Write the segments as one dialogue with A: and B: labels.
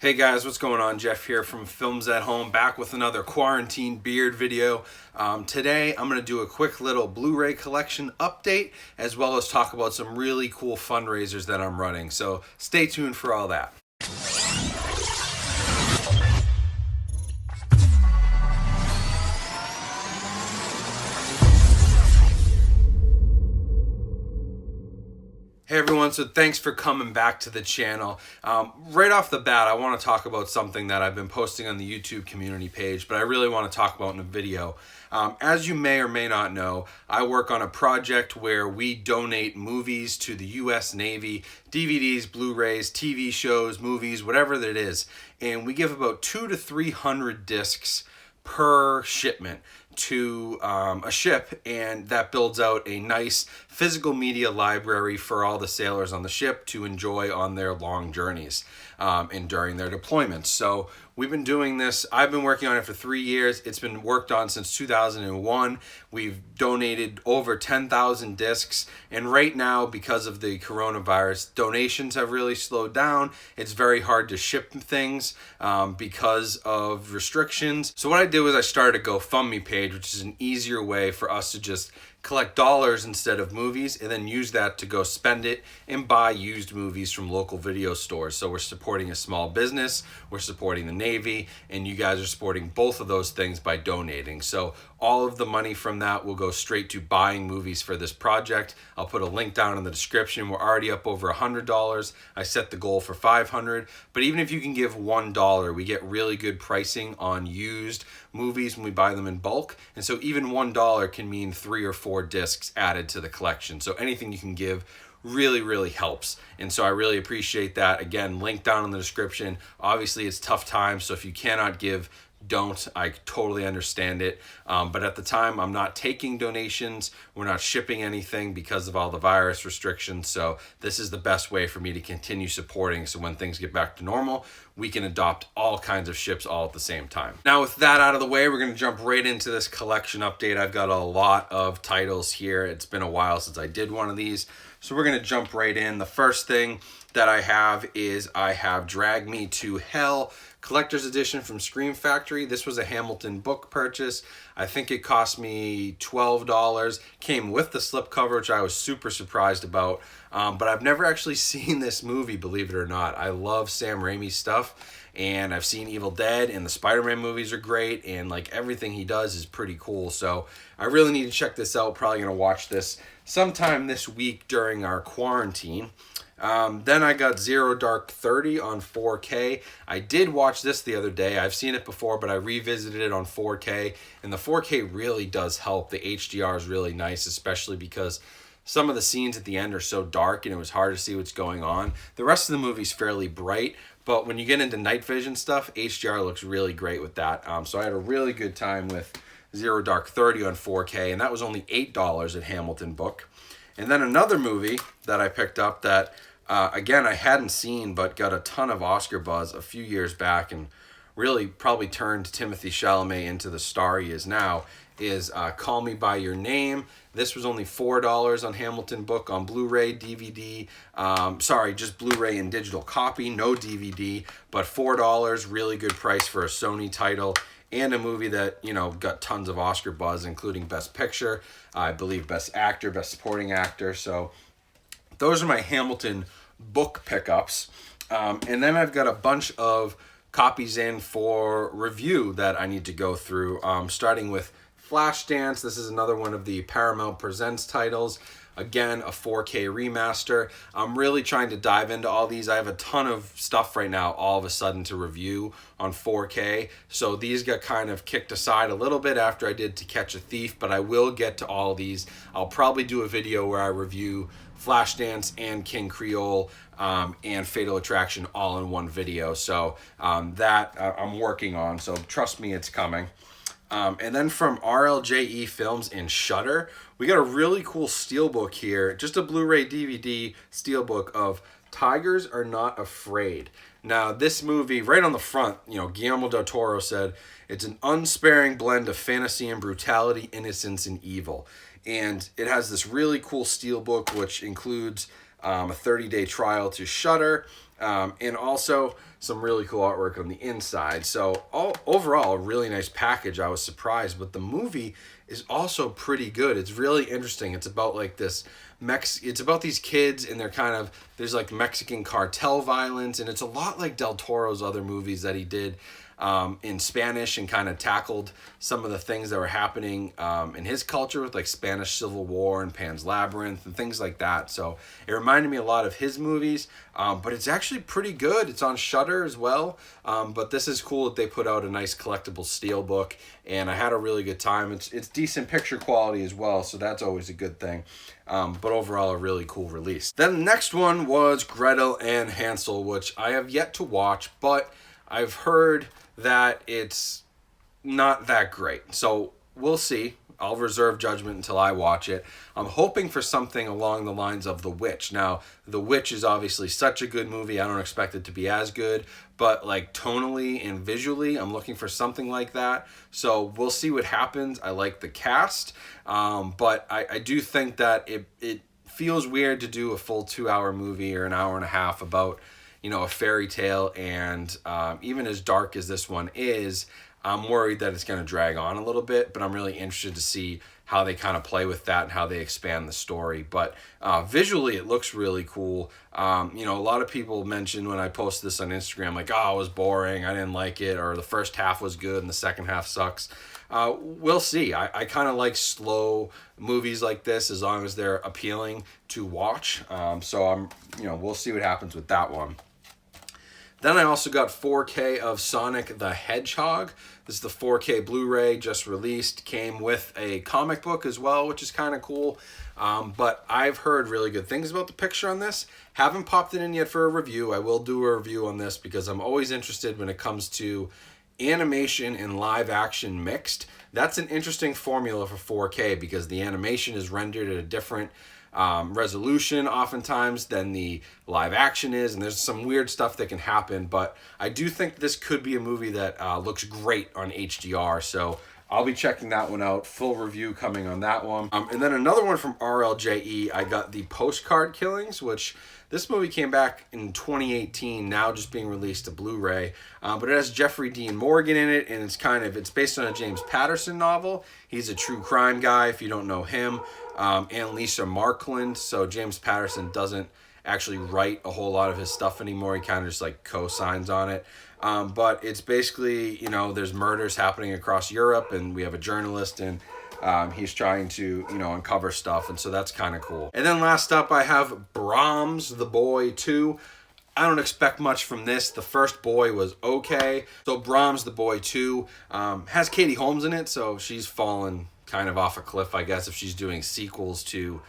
A: Hey guys, what's going on? Jeff here from Films at Home, back with another quarantine beard video. Today I'm going to do a quick little Blu-ray collection update, as well as talk about some really cool fundraisers that I'm running. So stay tuned for all that. Hey everyone, so thanks for coming back to the channel. Right off the bat, I want to talk about something that I've been posting on the YouTube community page, but I really want to talk about in a video. As you may or may not know, I work on a project where we donate movies to the US Navy, DVDs, Blu-rays, TV shows, movies, whatever that it is, and we give about 200 to 300 discs per shipment to a ship, and that builds out a nice physical media library for all the sailors on the ship to enjoy on their long journeys and during their deployments. So we've been doing this. I've been working on it for 3 years. It's been worked on since 2001. We've donated over 10,000 discs, and right now, because of the coronavirus, donations have really slowed down. It's very hard to ship things because of restrictions. So what I did was I started a GoFundMe page, which is an easier way for us to just collect dollars instead of movies, and then use that to go spend it and buy used movies from local video stores. So we're supporting a small business, we're supporting the Navy, and you guys are supporting both of those things by donating. So all of the money from that will go straight to buying movies for this project. I'll put a link down in the description. We're already up over $100. I set the goal for $500, but even if you can give $1, we get really good pricing on used movies when we buy them in bulk. And so even $1 can mean 3 or 4 discs added to the collection. So anything you can give really helps, and so I really appreciate that. Again, link down in the description. Obviously it's tough times, so if you cannot give, don't. I totally understand it, but at the time I'm not taking donations. We're not shipping anything because of all the virus restrictions, so this is the best way for me to continue supporting, so when things get back to normal, we can adopt all kinds of ships all at the same time. Now with that out of the way, we're going to jump right into this collection update. I've got a lot of titles here. It's been a while since I did one of these, so we're going to jump right in. The first thing that I have is Drag Me to Hell Collector's Edition from Scream Factory. This was a Hamilton book purchase. I think it cost me $12. Came with the slipcover, which I was super surprised about. But I've never actually seen this movie, believe it or not. I love Sam Raimi's stuff, and I've seen Evil Dead, and the Spider-Man movies are great, and like everything he does is pretty cool. So I really need to check this out. Probably gonna watch this sometime this week during our quarantine. Then I got Zero Dark 30 on 4K. I did watch this the other day. I've seen it before, but I revisited it on 4K, and the 4K really does help. The HDR is really nice, especially because some of the scenes at the end are so dark and it was hard to see what's going on. The rest of the movie's fairly bright, but when you get into night vision stuff, HDR looks really great with that. So I had a really good time with Zero Dark 30 on 4K, and that was only $8 at Hamilton Book. And then another movie that I picked up that, again, I hadn't seen but got a ton of Oscar buzz a few years back and really probably turned Timothée Chalamet into the star he is now, is Call Me By Your Name. This was only $4 on Hamilton Book on Blu-ray, DVD. Just Blu-ray and digital copy, no DVD, but $4, really good price for a Sony title, and a movie that, you know, got tons of Oscar buzz, including Best Picture, I believe Best Actor, Best Supporting Actor. So those are my Hamilton Book pickups. And then I've got a bunch of copies in for review that I need to go through, starting with Flashdance. This is another one of the Paramount Presents titles. Again, a 4K remaster. I'm really trying to dive into all these. I have a ton of stuff right now all of a sudden to review on 4K. So these got kind of kicked aside a little bit after I did To Catch a Thief, but I will get to all these. I'll probably do a video where I review Flashdance and King Creole and Fatal Attraction all in one video. So that I'm working on, so trust me, it's coming. And then from RLJE Films and Shudder, we got a really cool steelbook here, just a Blu-ray DVD steelbook of Tigers Are Not Afraid. Now, this movie, right on the front, you know, Guillermo del Toro said, it's an unsparing blend of fantasy and brutality, innocence and evil. And it has this really cool steelbook, which includes a 30-day trial to Shudder, and also some really cool artwork on the inside. So overall, a really nice package. I was surprised, but the movie is also pretty good. It's really interesting. It's about like this it's about these kids, and they're kind of, there's like Mexican cartel violence, and it's a lot like Del Toro's other movies that he did in Spanish, and kind of tackled some of the things that were happening in his culture with like Spanish Civil War and Pan's Labyrinth and things like that. So it reminded me a lot of his movies, but it's actually pretty good. It's on Shudder as well, but this is cool that they put out a nice collectible steelbook, and I had a really good time. It's decent picture quality as well, so that's always a good thing. But overall, a really cool release. Then the next one was Gretel and Hansel, which I have yet to watch, but I've heard that it's not that great. So we'll see. I'll reserve judgment until I watch it. I'm hoping for something along the lines of The Witch. Now, The Witch is obviously such a good movie. I don't expect it to be as good, but like tonally and visually, I'm looking for something like that. So we'll see what happens. I like the cast, but I do think that it feels weird to do a full 2-hour movie or an hour and a half about, you know, a fairy tale, and even as dark as this one is, I'm worried that it's going to drag on a little bit, but I'm really interested to see how they kind of play with that and how they expand the story. But visually, it looks really cool. You know, a lot of people mentioned when I posted this on Instagram, like, oh, it was boring, I didn't like it, or the first half was good and the second half sucks. We'll see. I kind of like slow movies like this as long as they're appealing to watch. So we'll see what happens with that one. Then I also got 4K of Sonic the Hedgehog. This is the 4K Blu-ray just released. Came with a comic book as well, which is kind of cool. But I've heard really good things about the picture on this. Haven't popped it in yet for a review. I will do a review on this because I'm always interested when it comes to animation and live action mixed. That's an interesting formula for 4K because the animation is rendered at a different resolution oftentimes than the live action is, and there's some weird stuff that can happen, but I do think this could be a movie that looks great on HDR, so I'll be checking that one out. Full review coming on that one. And then another one from RLJE, I got the Postcard Killings, which this movie came back in 2018, now just being released to Blu-ray, but it has Jeffrey Dean Morgan in it, and it's based on a James Patterson novel. He's a true crime guy, if you don't know him, and Lisa Markland. So James Patterson doesn't actually write a whole lot of his stuff anymore. He kind of just like co-signs on it. But it's basically, there's murders happening across Europe, and we have a journalist, and he's trying to, uncover stuff, and so that's kind of cool. And then last up, I have Brahms The Boy 2. I don't expect much from this. The first Boy was okay. So Brahms The Boy 2 has Katie Holmes in it, so she's fallen kind of off a cliff, I guess, if she's doing sequels to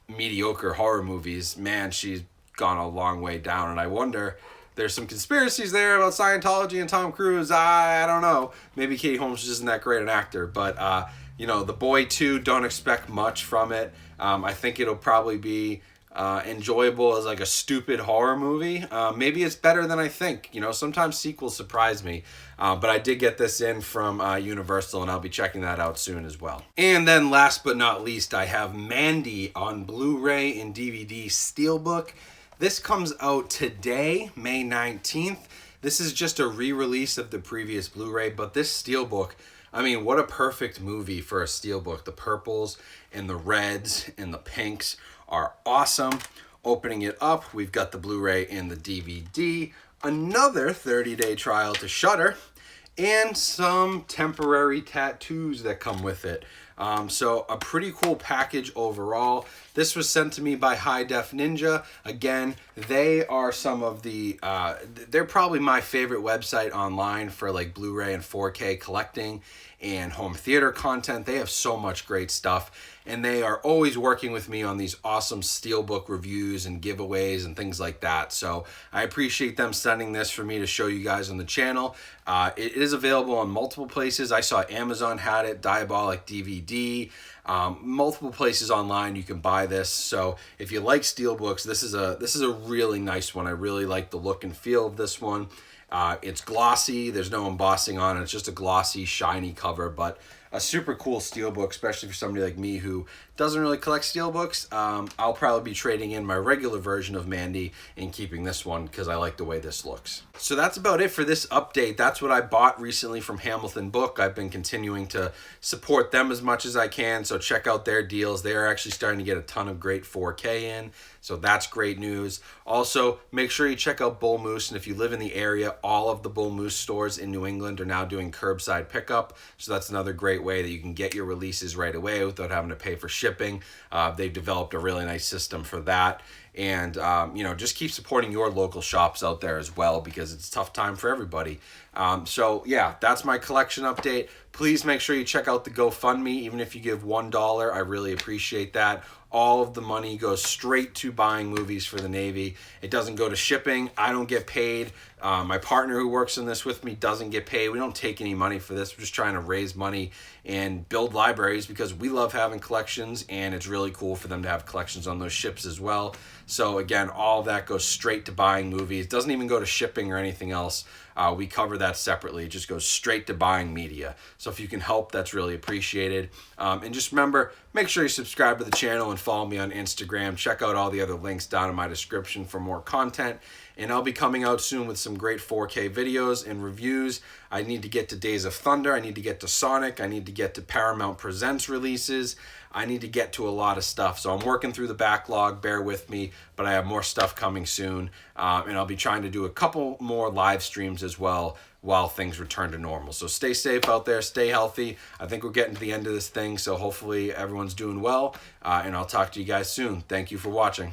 A: mediocre horror movies. Man, she's gone a long way down, and I wonder, there's some conspiracies there about Scientology and Tom Cruise. I don't know. Maybe Katie Holmes just isn't that great an actor, but The Boy 2, don't expect much from it. I think it'll probably be enjoyable as like a stupid horror movie. Maybe it's better than I think. Sometimes sequels surprise me. But I did get this in from Universal, and I'll be checking that out soon as well. And then last but not least, I have Mandy on Blu-ray and DVD Steelbook. This comes out today, May 19th. This is just a re-release of the previous Blu-ray, but this Steelbook, what a perfect movie for a Steelbook. The purples and the reds and the pinks are awesome. Opening it up, we've got the Blu-ray and the DVD, another 30-day trial to Shudder, and some temporary tattoos that come with it. So a pretty cool package overall. This was sent to me by High Def Ninja. Again, they are some of the, they're probably my favorite website online for like Blu-ray and 4K collecting and home theater content. They have so much great stuff, and they are always working with me on these awesome Steelbook reviews and giveaways and things like that. So I appreciate them sending this for me to show you guys on the channel. It is available on multiple places. I saw Amazon had it, Diabolic DVD, multiple places online you can buy this. So if you like Steelbooks, this is a really nice one. I really like the look and feel of this one. It's glossy. There's no embossing on it. It's just a glossy, shiny cover, but a super cool steelbook, especially for somebody like me who doesn't really collect steelbooks. I'll probably be trading in my regular version of Mandy and keeping this one because I like the way this looks. So that's about it for this update. That's what I bought recently from Hamilton Book. I've been continuing to support them as much as I can, so check out their deals. They are actually starting to get a ton of great 4K in, so that's great news. Also, make sure you check out Bull Moose, and if you live in the area, all of the Bull Moose stores in New England are now doing curbside pickup, so that's another great way that you can get your releases right away without having to pay for shipping. They've developed a really nice system for that. And, just keep supporting your local shops out there as well, because it's a tough time for everybody. So, yeah, that's my collection update. Please make sure you check out the GoFundMe. Even if you give $1, I really appreciate that. All of the money goes straight to buying movies for the Navy. It doesn't go to shipping. I don't get paid. My partner who works in this with me doesn't get paid. We don't take any money for this. We're just trying to raise money and build libraries because we love having collections, and it's really cool for them to have collections on those ships as well. So again, all of that goes straight to buying movies. It doesn't even go to shipping or anything else. We cover that separately. It just goes straight to buying media. So if you can help, that's really appreciated. And just remember, make sure you subscribe to the channel and follow me on Instagram. Check out all the other links down in my description for more content. And I'll be coming out soon with some great 4K videos and reviews. I need to get to Days of Thunder. I need to get to Sonic. I need to get to Paramount Presents releases. I need to get to a lot of stuff. So I'm working through the backlog. Bear with me, but I have more stuff coming soon. And I'll be trying to do a couple more live streams as well while things return to normal. So stay safe out there. Stay healthy. I think we're getting to the end of this thing, so hopefully everyone's doing well. And I'll talk to you guys soon. Thank you for watching.